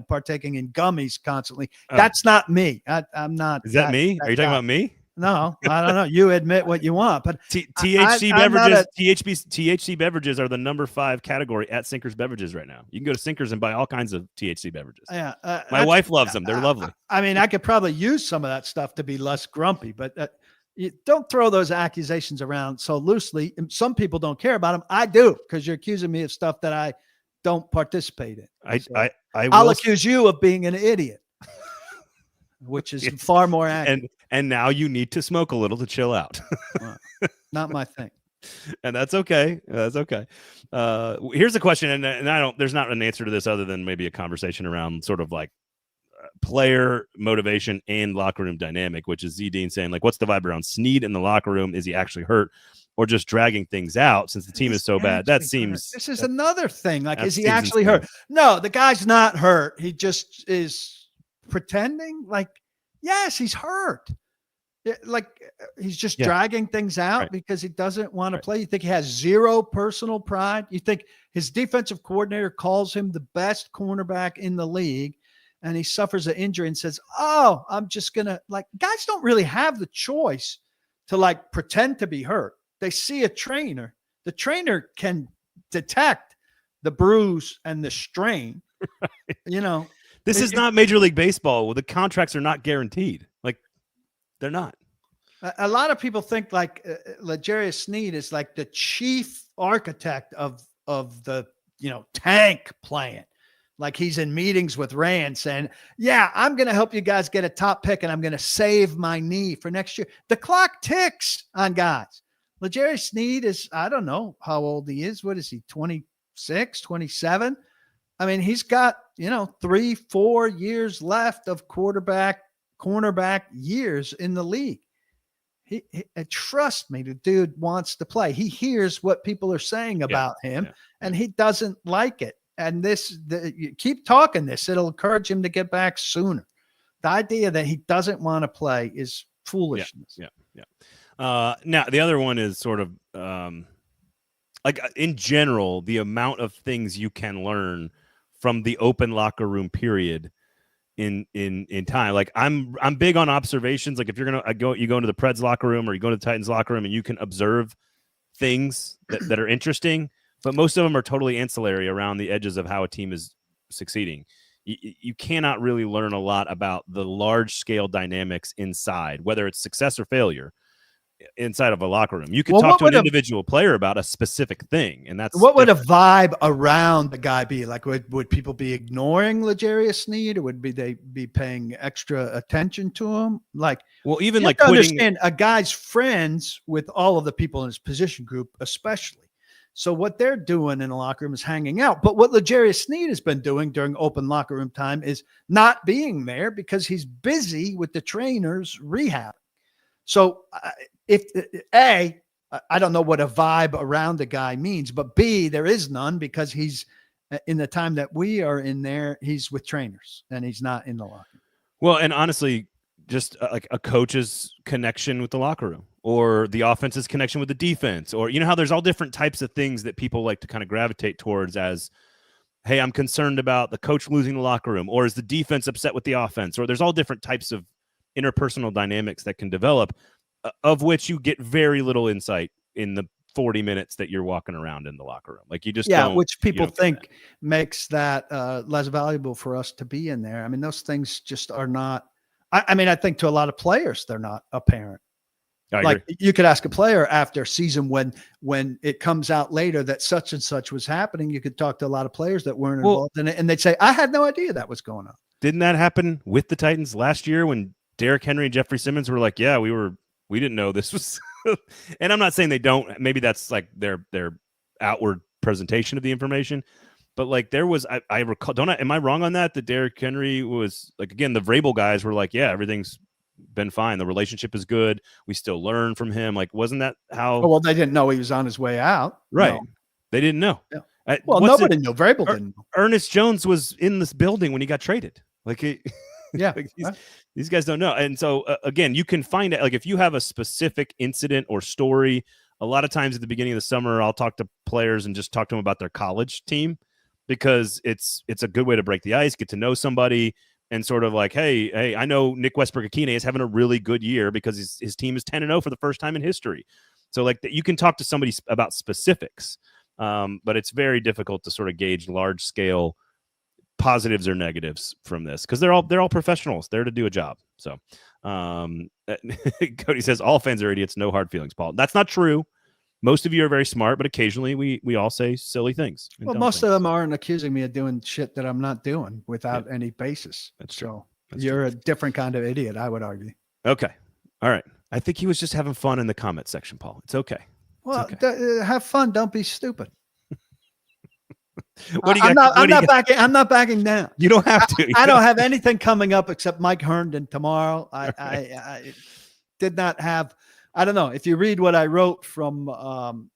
partaking in gummies constantly. That's not me. I'm not. Is that me? Are you talking about me? No, I don't know. You admit what you want, but THC beverages, THC beverages are the number 5 category at Sinkers Beverages right now. You can go to Sinkers and buy all kinds of THC beverages. Yeah, my wife loves them. They're lovely. I mean, I could probably use some of that stuff to be less grumpy, but you don't throw those accusations around so loosely. And some people don't care about them. I do, because you're accusing me of stuff that I don't participate in. I'll accuse you of being an idiot, which is far more accurate. And now you need to smoke a little to chill out. Not my thing. And that's okay. That's okay. Here's a question, and I don't. There's not an answer to this other than maybe a conversation around sort of like player motivation and locker room dynamic, which is Z Dean saying, like, what's the vibe around Snead in the locker room? Is he actually hurt or just dragging things out since the team is so bad? That seems. This is another thing. Like, is he seems actually insane. hurt? No, the guy's not hurt. He just is pretending. Like, yes, he's hurt. Like, he's just dragging things out because he doesn't want to play. You think he has zero personal pride? You think his defensive coordinator calls him the best cornerback in the league, and he suffers an injury and says, oh, I'm just going to, like, guys don't really have the choice to like pretend to be hurt. They see a trainer. The trainer can detect the bruise and the strain. Right. You know, this is not Major League Baseball. Well, the contracts are not guaranteed. Like, they're not. A lot of people think like L'Jarius Sneed is like the chief architect of the, tank plan. Like, he's in meetings with Rand saying, yeah, I'm going to help you guys get a top pick and I'm going to save my knee for next year. The clock ticks on guys. L'Jarius Sneed is, I don't know how old he is. What is he? 26, 27. I mean, he's got, 3-4 years left of cornerback years in the league. He trust me, the dude wants to play. He hears what people are saying about him, and he doesn't like it. And you keep talking this, it'll encourage him to get back sooner. The idea that he doesn't want to play is foolishness. Yeah. Now, the other one is sort of like in general, the amount of things you can learn from the open locker room period in time. Like, I'm big on observations. Like, if you're going to you go into the Preds locker room or you go to the Titans locker room and you can observe things that are interesting, but most of them are totally ancillary around the edges of how a team is succeeding. You cannot really learn a lot about the large scale dynamics inside, whether it's success or failure inside of a locker room. You could talk to an individual player about a specific thing, and that's what would a vibe around the guy be like? Would people be ignoring L'Jarius Sneed, or would they be paying extra attention to him? Like, well, even you like have to understand, a guy's friends with all of the people in his position group, especially. So what they're doing in the locker room is hanging out. But what L'Jarius Sneed has been doing during open locker room time is not being there because he's busy with the trainers rehab. So I don't know what a vibe around the guy means, but B, there is none because he's in the time that we are in there, he's with trainers and he's not in the locker room. Well, and honestly, just like a coach's connection with the locker room or the offense's connection with the defense, or, how there's all different types of things that people like to kind of gravitate towards as, hey, I'm concerned about the coach losing the locker room, or is the defense upset with the offense, or there's all different types of interpersonal dynamics that can develop, of which you get very little insight in the 40 minutes that you're walking around in the locker room. Like, you just don't, which people think makes that less valuable for us to be in there. I mean, those things just are not. I think to a lot of players, they're not apparent. Like, you could ask a player after season when it comes out later that such and such was happening. You could talk to a lot of players that weren't involved in it, and they'd say, "I had no idea that was going on." Didn't that happen with the Titans last year when Derrick Henry and Jeffrey Simmons were like, "Yeah, we didn't know this was," and I'm not saying they don't. Maybe that's like their outward presentation of the information, but like there was, I recall. Am I wrong on that? That Derrick Henry was like, again, the Vrabel guys were like, "Yeah, everything's been fine. The relationship is good. We still learn from him." Like, wasn't that how? Oh, well, they didn't know he was on his way out, right? No. They didn't know. Yeah. Well, nobody knew. Vrabel didn't know. Ernest Jones was in this building when he got traded. Like, yeah, like these guys don't know. And so again, you can find it. Like, if you have a specific incident or story, a lot of times at the beginning of the summer, I'll talk to players and just talk to them about their college team, because it's a good way to break the ice, get to know somebody, and sort of like, hey, I know Nick Westbrook-Akine is having a really good year because his team is 10-0 for the first time in history. So like you can talk to somebody about specifics, but it's very difficult to sort of gauge large scale positives or negatives from this, because they're all professionals there to do a job. So Cody says all fans are idiots, no hard feelings, Paul. That's not true. Most of you are very smart, but occasionally we all say silly things. Well, most of them aren't accusing me of doing shit that I'm not doing without any basis. That's true. You're a different kind of idiot, I would argue. Okay. All right. I think he was just having fun in the comment section, Paul. It's okay. Well, okay. have fun. Don't be stupid. What do you I'm got? I'm not backing down. You don't have to. I don't have anything coming up except Mike Herndon tomorrow. I did not have. I don't know if you read what I wrote from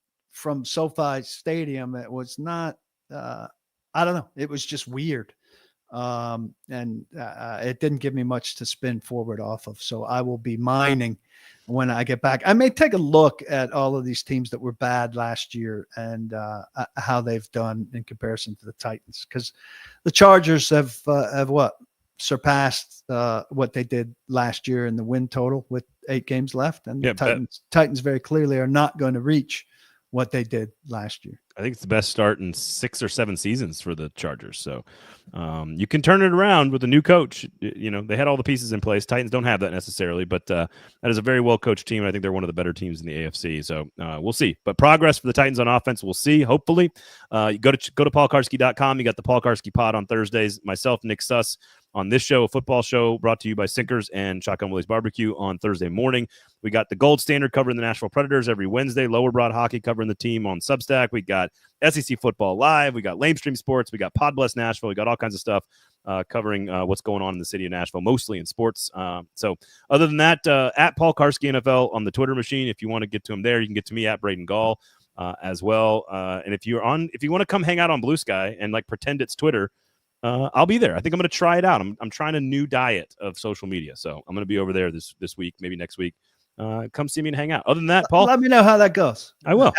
SoFi Stadium. It was not. I don't know. It was just weird, and it didn't give me much to spin forward off of. So I will be mining when I get back. I may take a look at all of these teams that were bad last year and how they've done in comparison to the Titans, because the Chargers have what surpassed what they did last year in the win total with 8 games left, and the Titans very clearly are not going to reach what they did last year. I think it's the best start in 6 or 7 seasons for the Chargers. So you can turn it around with a new coach. You know, they had all the pieces in place. Titans don't have that necessarily, but that is a very well-coached team. I think they're one of the better teams in the AFC. So we'll see. But progress for the Titans on offense, we'll see, hopefully. You go to paulkuharsky.com. You got the Paul Kuharsky Pod on Thursdays. Myself, Nick Suss, on this show, a football show brought to you by Sinkers and Shotgun Willie's Barbecue on Thursday morning. We got the Gold Standard covering the Nashville Predators every Wednesday. Lower Broad Hockey covering the team on Substack. We got SEC Football Live. We got Lamestream Sports. We got Pod Bless Nashville. We got all kinds of stuff covering what's going on in the city of Nashville, mostly in sports. So other than that, at Paul Kuharsky NFL on the Twitter machine, if you want to get to him there, you can get to me at Braden Gall as well. And if you want to come hang out on Blue Sky and like pretend it's Twitter, I'll be there. I think I'm going to try it out. I'm trying a new diet of social media. So I'm going to be over there this week, maybe next week. Come see me and hang out. Other than that, Paul, let me know how that goes. I will.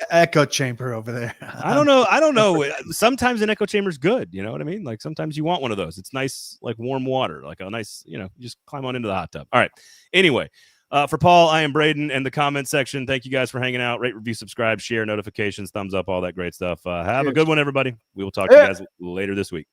Echo chamber over there. I don't know. Sometimes an echo chamber is good. You know what I mean? Like sometimes you want one of those. It's nice, like warm water, like a nice, you just climb on into the hot tub. All right. Anyway, for Paul, I am Braden, and the comment section. Thank you guys for hanging out. Rate, review, subscribe, share, notifications, thumbs up, all that great stuff. Have a good one, everybody. We will talk to you guys later this week.